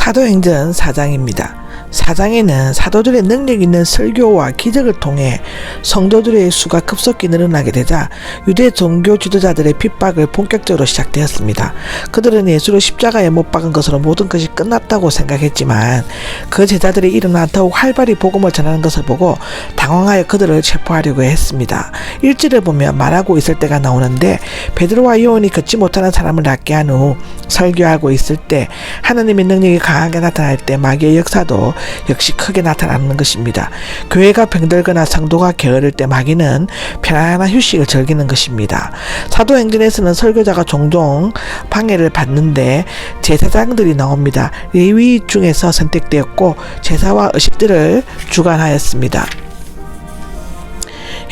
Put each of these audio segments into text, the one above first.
사도행전 4장입니다. 4장에는 사도들의 능력 있는 설교와 기적을 통해 성도들의 수가 급속히 늘어나게 되자 유대 종교 지도자들의 핍박을 본격적으로 시작되었습니다. 그들은 예수를 십자가에 못 박은 것으로 모든 것이 끝났다고 생각했지만 그 제자들이 일어나 더욱 활발히 복음을 전하는 것을 보고 당황하여 그들을 체포하려고 했습니다. 1절을 보면 말하고 있을 때가 나오는데 베드로와 요한이 걷지 못하는 사람을 낫게 한 후 설교하고 있을 때 하나님의 능력이 강하게 나타날 때 마귀의 역사도 역시 크게 나타나는 것입니다. 교회가 병들거나 성도가 게으를 때 마귀는 편안한 휴식을 즐기는 것입니다. 사도행전에서는 설교자가 종종 방해를 받는데 제사장들이 나옵니다. 레위 중에서 선택되었고 제사와 의식들을 주관하였습니다.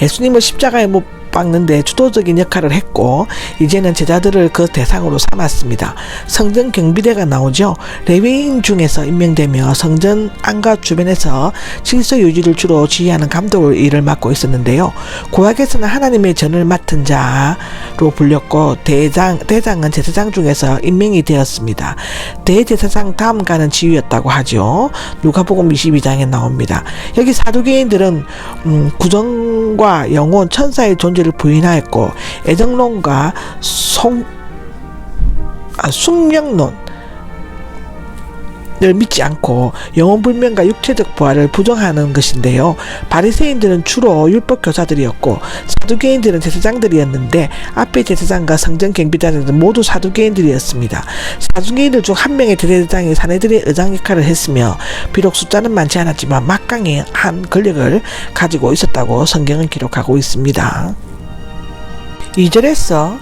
예수님을 십자가에 못 박는데 주도적인 역할을 했고 이제는 제자들을 그 대상으로 삼았습니다. 성전 경비대가 나오죠. 레위인 중에서 임명되며 성전 안과 주변에서 질서 유지를 주로 지휘하는 감독 일을 맡고 있었는데요. 구약에서는 하나님의 전을 맡은 자로 불렸고 대장은 제사장 중에서 임명이 되었습니다. 대제사장 다음가는 지휘였다고 하죠. 누가복음 22장에 나옵니다. 여기 사두개인들은 구정과 영혼, 천사의 존재 를 부인하였고 애정론과 숙명론을 믿지 않고 영혼불명과 육체적 부활을 부정하는 것인데요. 바리새인들은 주로 율법 교사들이었고 사두개인들은 제사장들이었는데 앞에 제사장과 성전 경비자들은 모두 사두개인들이었습니다. 사두개인들 중 한 명의 대제사장이 사내들의 의장 역할을 했으며 비록 숫자는 많지 않았지만 막강한 권력을 가지고 있었다고 성경은 기록하고 있습니다. 2절에서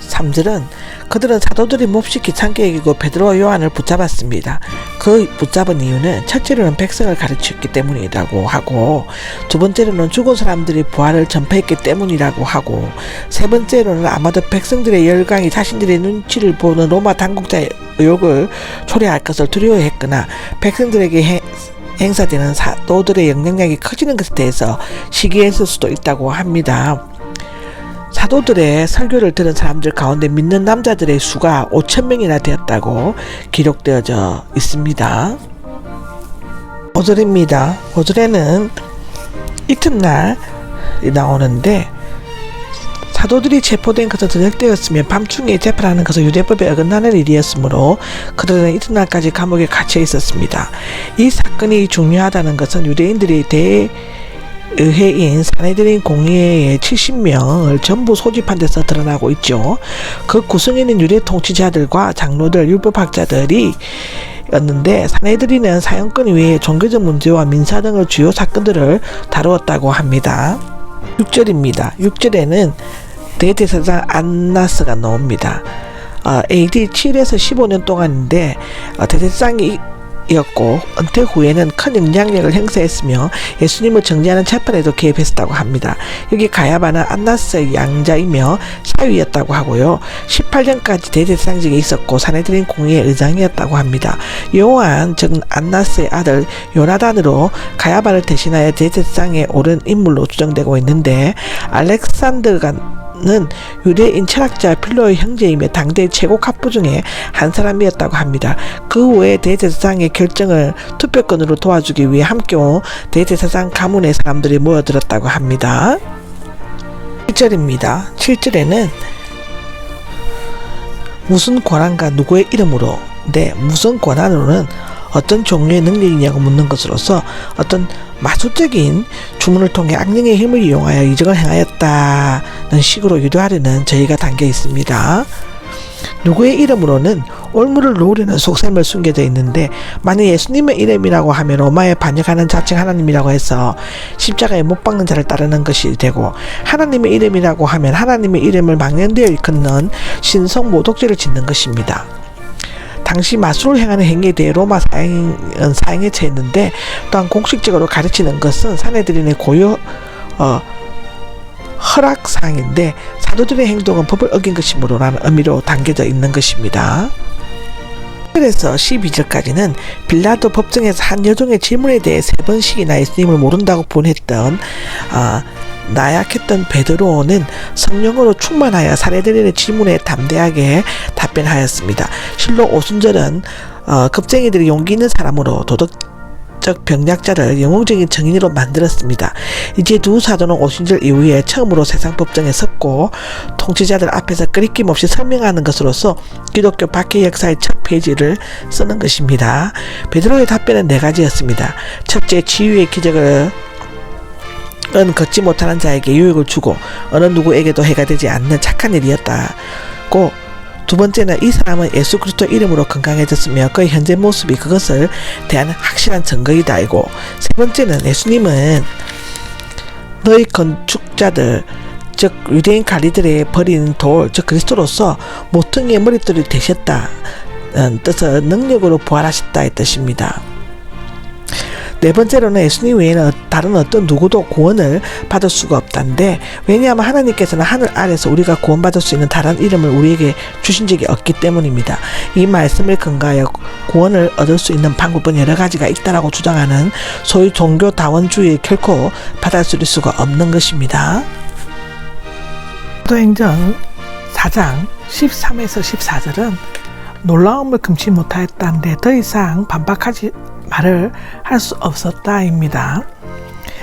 3절은 그들은 사도들이 몹시 귀찮게 여기고 베드로와 요한을 붙잡았습니다. 그 붙잡은 이유는 첫째로는 백성을 가르쳤기 때문이라고 하고 두 번째로는 죽은 사람들이 부활을 전파했기 때문이라고 하고 세 번째로는 아마도 백성들의 열강이 자신들의 눈치를 보는 로마 당국자의 의혹을 초래할 것을 두려워했거나 백성들에게 행사되는 사도들의 영향력이 커지는 것에 대해서 시기했을 수도 있다고 합니다. 사도들의 설교를 들은 사람들 가운데 믿는 남자들의 수가 5,000명이나 되었다고 기록되어져 있습니다. 5절입니다. 5절에는 이튿날이 나오는데 사도들이 체포된 것은 저녁때였으며 밤중에 재판하는 것은 유대법에 어긋나는 일이었으므로 그들은 이튿날까지 감옥에 갇혀 있었습니다. 이 사건이 중요하다는 것은 유대인들이 의회인 사내들인 공회의 70명을 전부 소집한 데서 드러나고 있죠. 그 구성에는 유대 통치자들과 장로들, 율법학자들이 였는데 사내들이는 사형권 외에 종교적 문제와 민사 등의 주요 사건들을 다루었다고 합니다. 6절입니다. 6절에는 대제사장 안나스가 나옵니다. AD 7에서 15년 동안인데 대제사장이 이었고 은퇴 후에는 큰 영향력을 행사했으며 예수님을 정죄하는 재판에도 개입했다고 합니다. 여기 가야바는 안나스의 양자이며 사위였다고 하고요. 18년까지 대제사장직에 있었고 사내들인 공회의 의장이었다고 합니다. 요한 즉 안나스의 아들 요나단으로 가야바를 대신하여 대제사장에 오른 인물로 추정되고 있는데 알렉산더가 는 유대인 철학자 필로의 형제이며 당대 최고 갑부 중에 한 사람이었다고 합니다. 그 외에 대제사장의 결정을 투표권으로 도와주기 위해 함께 온 대제사장 가문의 사람들이 모여들었다고 합니다. 7절입니다. 7절에는 무슨 권한과 누구의 이름으로 무슨 권한으로는 어떤 종류의 능력이냐고 묻는 것으로서 어떤 마술적인 주문을 통해 악령의 힘을 이용하여 이적을 행하였다는 식으로 유도하려는 저희가 담겨 있습니다. 누구의 이름으로는 올무를 놓으려는 속셈을 숨겨져 있는데 만약 예수님의 이름이라고 하면 로마에 반역하는 자칭 하나님이라고 해서 십자가에 못 박는 자를 따르는 것이 되고 사하나님의 이름이라고 하면 하나님의 이름을 망령되어 일컫는 신성 모독죄를 짓는 것입니다. 당시 마술을 행하는 행위에 대해 로마 사형은 사형에 처했는데 또한 공식적으로 가르치는 것은 사내들인의 고유 허락사항인데 사도들의 행동은 법을 어긴 것이므로라는 의미로 담겨져 있는 것입니다. 그래서 12절까지는 빌라도 법정에서 한 여종의 질문에 대해 3번씩이나 예수님을 모른다고 부인했던 나약했던 베드로는 성령으로 충만하여 사내들의 질문에 담대하게 답변하였습니다. 실로 오순절은 겁쟁이들이 용기 있는 사람으로 도덕적 병약자를 영웅적인 증인으로 만들었습니다. 이제 두 사도는 오순절 이후에 처음으로 세상 법정에 섰고 통치자들 앞에서 끄리낌 없이 설명하는 것으로서 기독교 박해 역사의 첫 페이지를 쓰는 것입니다. 베드로의 답변은 4가지였습니다. 첫째, 치유의 기적을 걷지 못하는 자에게 유익을 주고 어느 누구에게도 해가 되지 않는 착한 일이었다고, 두 번째는 이 사람은 예수 그리스도 이름으로 건강해졌으며 그의 현재 모습이 그것을 대한 확실한 증거이다이고, 세 번째는 예수님은 너희 건축자들 즉 유대인 관리들의 버린 돌 즉 그리스도로서 모퉁이의 머릿돌이 되셨다 뜻의 능력으로 부활하셨다의 뜻입니다. 네 번째로는 예수님 외에는 다른 어떤 누구도 구원을 받을 수가 없다는데, 왜냐하면 하나님께서는 하늘 아래서 우리가 구원받을 수 있는 다른 이름을 우리에게 주신 적이 없기 때문입니다. 이 말씀을 근거하여 구원을 얻을 수 있는 방법은 여러 가지가 있다라고 주장하는 소위 종교다원주의 결코 받아들일 수가 없는 것입니다. 사도행전 4장 13에서 14절은 놀라움을 금치 못하였다는데 더 이상 반박하지 말을 할 수 없었다입니다.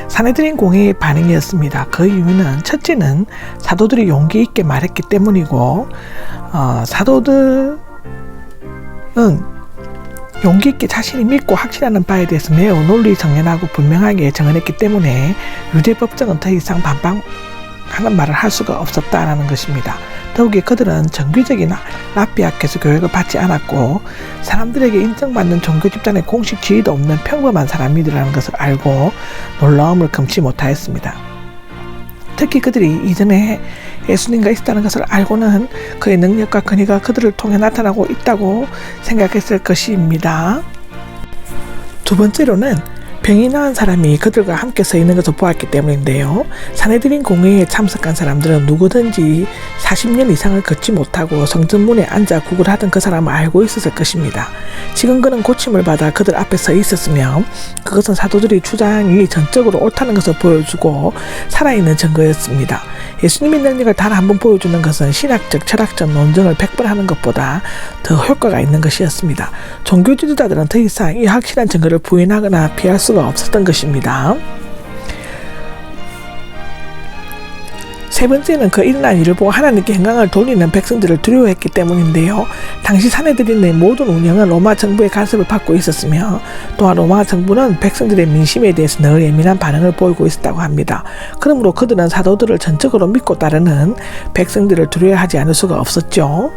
사내들인 공의의 반응이었습니다. 그 이유는 첫째는 사도들이 용기 있게 말했기 때문이고, 사도들은 용기 있게 자신이 믿고 확신하는 바에 대해서 매우 논리 정연하고 분명하게 정언했기 때문에 유대 법정은 더 이상 반박하는 말을 할 수가 없었다라는 것입니다. 더욱이 그들은 정규적인 라피아께서 교육을 받지 않았고 사람들에게 인정받는 종교 집단의 공식 지위도 없는 평범한 사람이라는 것을 알고 놀라움을 금치 못하였습니다. 특히 그들이 이전에 예수님과 있었다는 것을 알고는 그의 능력과 권위가 그들을 통해 나타나고 있다고 생각했을 것입니다. 두 번째로는 병이 나은 사람이 그들과 함께 서 있는 것을 보았기 때문인데요. 사내들인 공회에 참석한 사람들은 누구든지 40년 이상을 걷지 못하고 성전문에 앉아 구걸하던 그 사람을 알고 있었을 것입니다. 지금 그는 고침을 받아 그들 앞에 서 있었으며 그것은 사도들이 주장이 전적으로 옳다는 것을 보여주고 살아있는 증거였습니다. 예수님의 능력을 단 한 번 보여주는 것은 신학적, 철학적 논쟁을 100번 하는 것보다 더 효과가 있는 것이었습니다. 종교 지도자들은 더 이상 이 확실한 증거를 부인하거나 피할 수가 없었던 것입니다. 세 번째는 그 일어난 일을 보고 하나님께 영광을 돌리는 백성들을 두려워했기 때문인데요. 당시 사내들인의 모든 운영은 로마 정부의 간섭을 받고 있었으며 또한 로마 정부는 백성들의 민심에 대해서 늘 예민한 반응을 보이고 있었다고 합니다. 그러므로 그들은 사도들을 전적으로 믿고 따르는 백성들을 두려워하지 않을 수가 없었죠.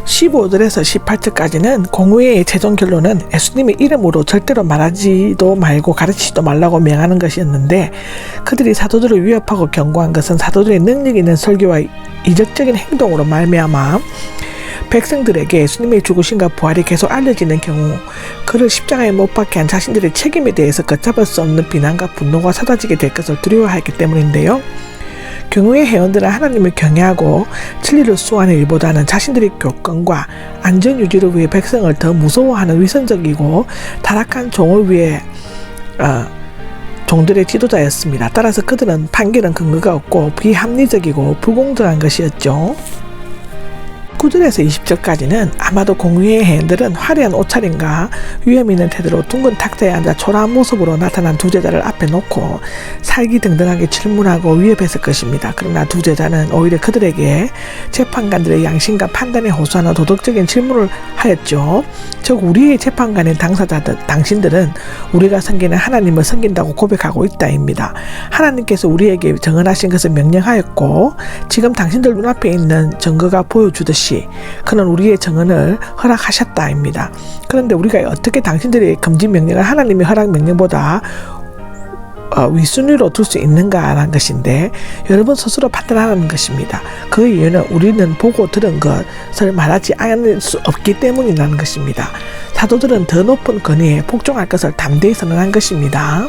15절에서 18절까지는 공회의 최종 결론은 예수님의 이름으로 절대로 말하지도 말고 가르치지도 말라고 명하는 것이었는데, 그들이 사도들을 위협하고 경고한 것은 사도들의 능력 있는 설교와 이적적인 행동으로 말미암아 백성들에게 예수님의 죽으심과 부활이 계속 알려지는 경우 그를 십자가에 못 박게 한 자신들의 책임에 대해서 걷잡을 수 없는 비난과 분노가 쏟아지게 될 것을 두려워하였기 때문인데요. 경우의 회원들은 하나님을 경외하고 진리를 수호하는 일보다는 자신들의 교권과 안전 유지를 위해 백성을 더 무서워하는 위선적이고 타락한 종을 위해 종들의 지도자였습니다. 따라서 그들은 판결은 근거가 없고 비합리적이고 불공정한 것이었죠. 19절에서 20절까지는 아마도 공의의 회원들은 화려한 옷차림과 위험 있는 태도로 둥근 탁자에 앉아 초라한 모습으로 나타난 두 제자를 앞에 놓고 살기등등하게 질문하고 위협했을 것입니다. 그러나 두 제자는 오히려 그들에게 재판관들의 양심과 판단에 호소하는 도덕적인 질문을 하였죠. 즉 우리의 재판관인 당사자들, 당신들은 우리가 섬기는 하나님을 섬긴다고 고백하고 있다입니다. 하나님께서 우리에게 정언하신 것을 명령하였고 지금 당신들 눈앞에 있는 증거가 보여주듯이 그는 우리의 정언을 허락하셨다입니다. 그런데 우리가 어떻게 당신들의 금지 명령을 하나님의 허락 명령보다 위순위로 둘 수 있는가라는 것인데, 여러분 스스로 판단하는 것입니다. 그 이유는 우리는 보고 들은 것을 말하지 않을 수 없기 때문이라는 것입니다. 사도들은 더 높은 권위에 복종할 것을 담대히 선언한 것입니다.